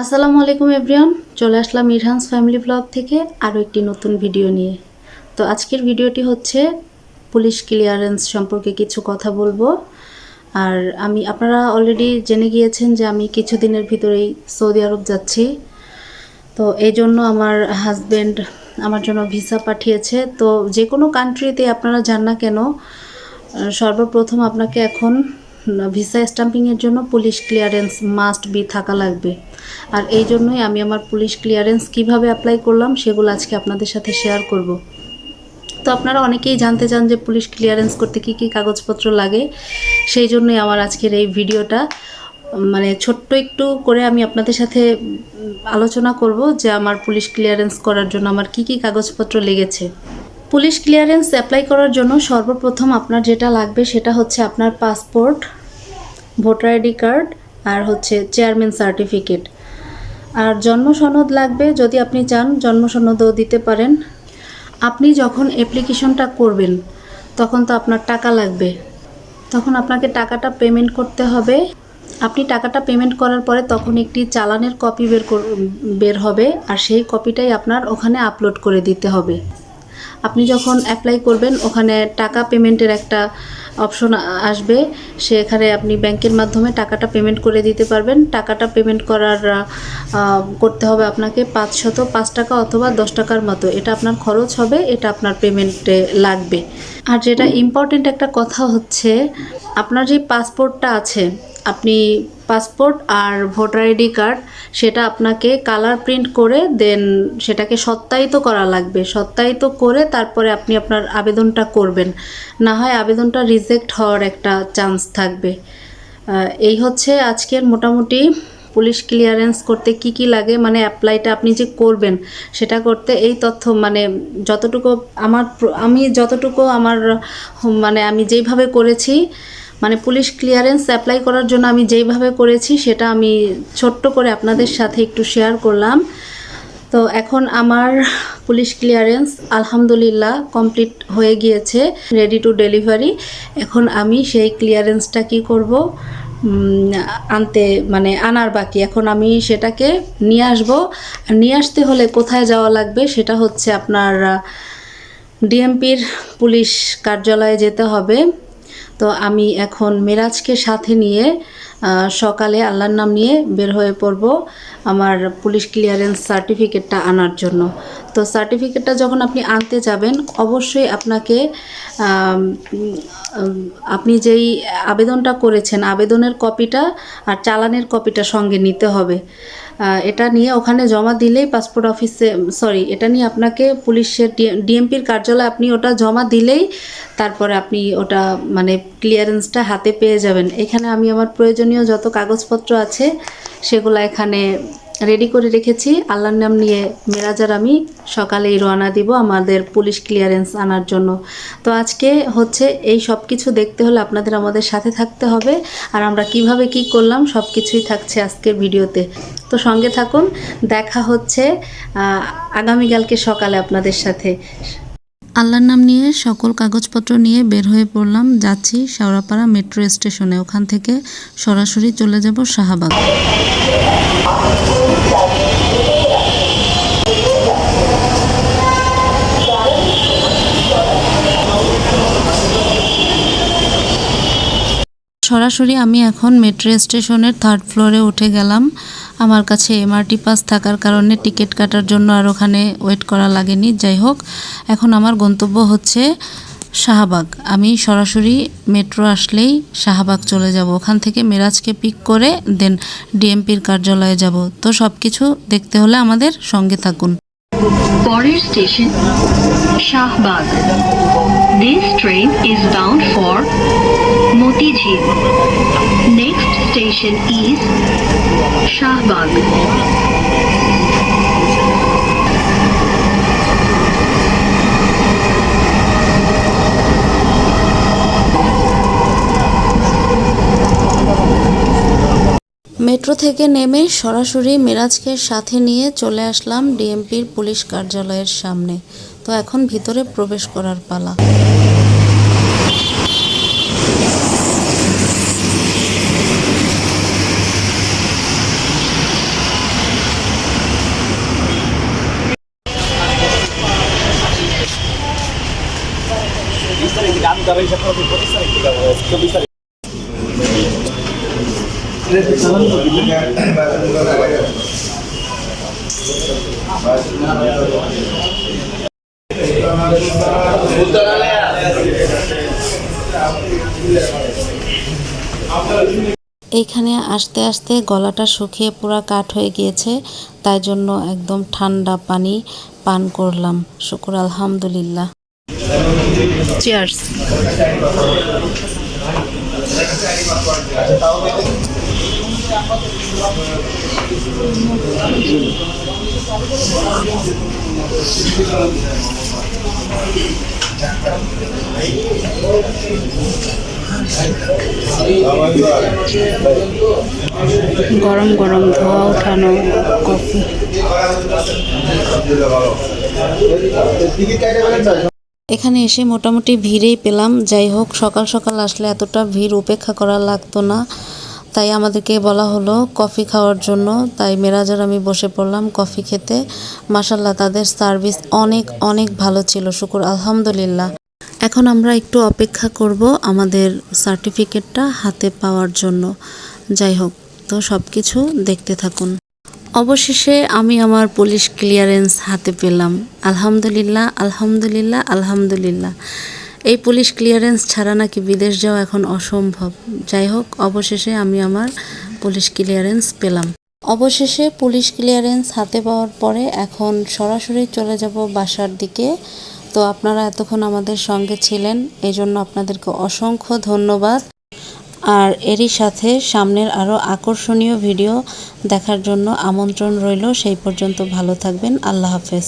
আসসালামু আলাইকুম এভরিওয়ান, চলে আসলাম ইরহানস ফ্যামিলি ব্লগ থেকে আরও একটি নতুন ভিডিও নিয়ে। তো আজকের ভিডিওটি হচ্ছে পুলিশ ক্লিয়ারেন্স সম্পর্কে কিছু কথা বলবো। আর আপনারা অলরেডি জেনে গিয়েছেন যে আমি কিছুদিনের ভিতরেই সৌদি আরব যাচ্ছি। তো এই জন্য আমার হাজব্যান্ড আমার জন্য ভিসা পাঠিয়েছে। তো যে কোনো কান্ট্রিতে আপনারা যান না কেন, সর্বপ্রথম আপনাকে এখন ভিসা স্ট্যাম্পিংয়ের জন্য পুলিশ ক্লিয়ারেন্স মাস্ট বি থাকা লাগবে। আর এই জন্যই আমি আমার পুলিশ ক্লিয়ারেন্স কিভাবে অ্যাপ্লাই করলাম সেগুলো আজকে আপনাদের সাথে শেয়ার করব। তো আপনারা অনেকেই জানতে চান যে পুলিশ ক্লিয়ারেন্স করতে কি কি কাগজপত্র লাগে, সেই জন্যই আমার আজকের এই ভিডিওটা। মানে ছোট্ট একটু করে আমি আপনাদের সাথে আলোচনা করব যে আমার পুলিশ ক্লিয়ারেন্স করার জন্য আমার কি কি কাগজপত্র লেগেছে। পুলিশ ক্লিয়ারেন্স অ্যাপ্লাই করার জন্য সর্বপ্রথম আপনার যেটা লাগবে সেটা হচ্ছে আপনার পাসপোর্ট, ভোটার আইডি কার্ড আর হচ্ছে চেয়ারম্যান সার্টিফিকেট। আর জন্ম সনদ লাগবে, যদি আপনি চান জন্ম সনদও দিতে পারেন। আপনি যখন অ্যাপ্লিকেশনটা করবেন তখন তো আপনার টাকা লাগবে, তখন আপনাকে টাকাটা পেমেন্ট করতে হবে। আপনি টাকাটা পেমেন্ট করার পরে তখন একটি চালানের কপি বের হবে, আর সেই কপিটাই আপনার ওখানে আপলোড করে দিতে হবে। আপনি যখন অ্যাপ্লাই করবেন ওখানে টাকা পেমেন্টের একটা অপশন আসবে, সেখানে আপনি ব্যাংকের মাধ্যমে টাকাটা পেমেন্ট করে দিতে পারবেন। টাকাটা পেমেন্ট করতে হবে আপনাকে 505 টাকা অথবা 10 টাকার মতো, এটা আপনার খরচ হবে, এটা আপনার পেমেন্টে লাগবে। আর যেটা ইম্পর্টেন্ট একটা কথা হচ্ছে, আপনার যে পাসপোর্টটা আছে, আপনি পাসপোর্ট আর ভোটার আইডি কার্ড সেটা আপনাকে কালার প্রিন্ট করে দেন সেটাকে সত্যায়িত করা লাগবে। সত্যায়িত করে তারপরে আপনি আপনার আবেদনটা করবেন, না হয় আবেদনটা রিজেক্ট হওয়ার একটা চান্স থাকবে। এই হচ্ছে আজকের মোটামুটি পুলিশ ক্লিয়ারেন্স করতে কি কি লাগে, মানে অ্যাপ্লাইটা আপনি যে করবেন সেটা করতে এই তথ্য, মানে আমি যতটুকু আমি যেইভাবে করেছি, মানে পুলিশ ক্লিয়ারেন্স অ্যাপ্লাই করার জন্য আমি যেইভাবে করেছি সেটা আমি ছোট্ট করে আপনাদের সাথে একটু শেয়ার করলাম। তো এখন আমার পুলিশ ক্লিয়ারেন্স আলহামদুলিল্লাহ কমপ্লিট হয়ে গিয়েছে, রেডি টু ডেলিভারি। এখন আমি সেই ক্লিয়ারেন্সটা কি করব, আনার বাকি। এখন আমি সেটাকে নিয়ে আসব। নিয়ে আসতে হলে কোথায় যাওয়া লাগবে সেটা হচ্ছে আপনার ডিএমপির পুলিশ কার্যালয়ে যেতে হবে। তো আমি এখন মেরাজকে সাথে নিয়ে সকালে আল্লাহর নাম নিয়ে বের হয়ে পড়ব আমার পুলিশ ক্লিয়ারেন্স সার্টিফিকেটটা আনার জন্য। তো সার্টিফিকেটটা যখন আপনি আনতে যাবেন অবশ্যই আপনাকে আপনি যেই আবেদনটা করেছেন আবেদনের কপিটা আর চালানের কপিটা সঙ্গে নিতে হবে। এটা নিয়ে ওখানে জমা দিলেই পাসপোর্ট অফিসে, এটা নিয়ে আপনাকে পুলিশের ডিএমপির কার্যালয়ে আপনি ওটা জমা দিলেই তারপরে আপনি ওটা ক্লিয়ারেন্সটা হাতে পেয়ে যাবেন। এখানে আমি আমার প্রয়োজনীয় যত কাগজপত্র আছে সেগুলো এখানে রেডি করে রেখেছি। আল্লাহর নাম নিয়ে মেরাজার আমি সকালেই রওনা দিব আমাদের পুলিশ ক্লিয়ারেন্স আনার জন্য। তো আজকে হচ্ছে এই সব কিছু দেখতে হলে আপনাদের আমাদের সাথে থাকতে হবে, আর আমরা কিভাবে কি করলাম সব কিছুই থাকছে আজকের ভিডিওতে। তো সঙ্গে থাকুন, দেখা হচ্ছে আগামীকালকে সকালে আপনাদের সাথে। আল্লাহর নাম নিয়ে সকল কাগজপত্র নিয়ে বের হয়ে পড়লাম, যাচ্ছি শেওড়াপাড়া মেট্রো স্টেশনে। ওখান থেকে সরাসরি চলে যাব শাহবাগ। সরাসরি আমি এখন মেট্রো স্টেশনের 3rd ফ্লোরে উঠে গেলাম। আমার কাছে এমআরটি পাস থাকার কারণে টিকিট কাটার জন্য আর ওখানে ওয়েট করা লাগেনি। যাই হোক, এখন আমার গন্তব্য হচ্ছে শাহবাগ। আমি সরাসরি মেট্রো আসলেই শাহবাগ চলে যাব। ওখান থেকে মেরাজকে পিক করে দেন ডিএমপির কার্যালয়ে যাব। তো সব কিছু দেখতে হলে আমাদের সঙ্গে থাকুন। পরের station Shahbag. This train is bound for Motijheel. Next station is Shahbag. Metro থেকে নেমে সরাসরি মেরাজকে সাথে নিয়ে চলে আসলাম ডিএমপির পুলিশ কার্যালয়ের সামনে। তো এখন ভিতরে প্রবেশ করার পালা। এইখানে আসতে আসতে গলাটা শুকিয়ে পুরা কাঠ হয়ে গিয়েছে, তাই জন্য একদম ঠান্ডা পানি পান করলাম। শুকর আলহামদুলিল্লাহ। চিয়ার্স। গরম গরম ধোয়া উঠানো কফি। এখানে এসে মোটামুটি ভিড়েই পেলাম। যাই হোক, সকাল সকাল আসলে এতটা ভিড় উপেক্ষা করা লাগতো না, তাই আমাদেরকে বলা হলো কফি খাওয়ার জন্য। তাই মেরাজ আর আমি বসে পড়লাম কফি খেতে। মাশাল্লাহ, তাদের সার্ভিস অনেক অনেক ভালো ছিল, শুকর আলহামদুলিল্লাহ। এখন আমরা একটু অপেক্ষা করব আমাদের সার্টিফিকেটটা হাতে পাওয়ার জন্য। যাই হোক, তো সব কিছু দেখতে থাকুন। অবশেষে আমি আমার পুলিশ ক্লিয়ারেন্স হাতে পেলাম। আলহামদুলিল্লাহ, আলহামদুলিল্লাহ, আলহামদুলিল্লাহ। এই পুলিশ ক্লিয়ারেন্স ছাড়া নাকি বিদেশ যাওয়া এখন অসম্ভব। যাই হোক, অবশেষে আমি আমার পুলিশ ক্লিয়ারেন্স পেলাম। অবশেষে পুলিশ ক্লিয়ারেন্স হাতে পাওয়ার পরে এখন সরাসরি চলে যাব বাসার দিকে। তো আপনারা এতক্ষণ আমাদের সঙ্গে ছিলেন, এই জন্য আপনাদেরকে অসংখ্য ধন্যবাদ। আর এরই সাথে সামনের আরও আকর্ষণীয় ভিডিও দেখার জন্য আমন্ত্রণ রইল। সেই পর্যন্ত ভালো থাকবেন। আল্লাহ হাফেজ।